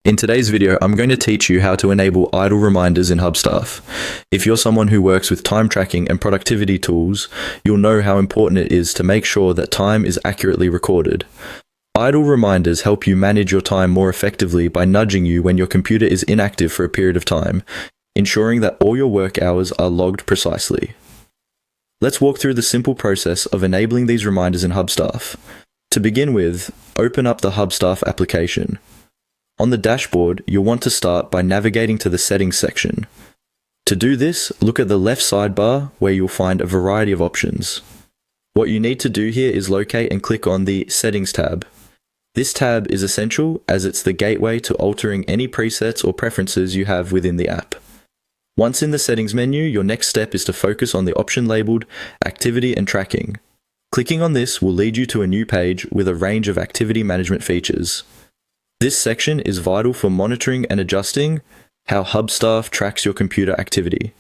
In today's video, I'm going to teach you how to enable idle reminders in Hubstaff. If you're someone who works with time tracking and productivity tools, you'll know how important it is to make sure that time is accurately recorded. Idle reminders help you manage your time more effectively by nudging you when your computer is inactive for a period of time, ensuring that all your work hours are logged precisely. Let's walk through the simple process of enabling these reminders in Hubstaff. To begin with, open up the Hubstaff application. On the dashboard, you'll want to start by navigating to the Settings section. To do this, look at the left sidebar where you'll find a variety of options. What you need to do here is locate and click on the Settings tab. This tab is essential as it's the gateway to altering any presets or preferences you have within the app. Once in the Settings menu, your next step is to focus on the option labeled Activity and Tracking. Clicking on this will lead you to a new page with a range of activity management features. This section is vital for monitoring and adjusting how Hubstaff tracks your computer activity.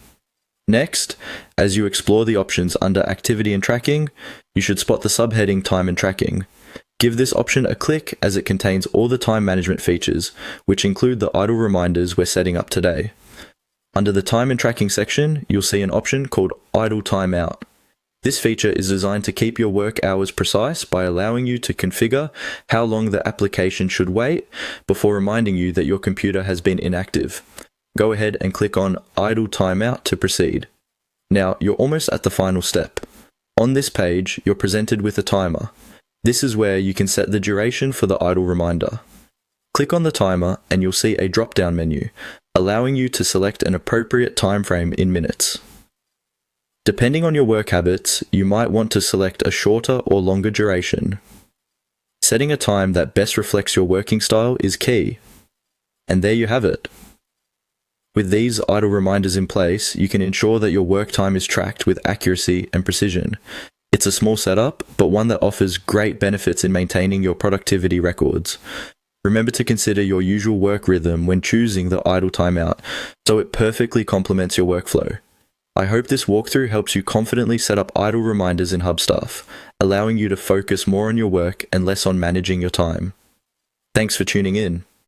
Next, as you explore the options under Activity and Tracking, you should spot the subheading Time and Tracking. Give this option a click as it contains all the time management features, which include the idle reminders we're setting up today. Under the Time and Tracking section, you'll see an option called Idle Timeout. This feature is designed to keep your work hours precise by allowing you to configure how long the application should wait before reminding you that your computer has been inactive. Go ahead and click on Idle Timeout to proceed. Now, you're almost at the final step. On this page, you're presented with a timer. This is where you can set the duration for the idle reminder. Click on the timer and you'll see a drop-down menu, allowing you to select an appropriate time frame in minutes. Depending on your work habits, you might want to select a shorter or longer duration. Setting a time that best reflects your working style is key. And there you have it. With these idle reminders in place, you can ensure that your work time is tracked with accuracy and precision. It's a small setup, but one that offers great benefits in maintaining your productivity records. Remember to consider your usual work rhythm when choosing the idle timeout, so it perfectly complements your workflow. I hope this walkthrough helps you confidently set up idle reminders in Hubstaff, allowing you to focus more on your work and less on managing your time. Thanks for tuning in.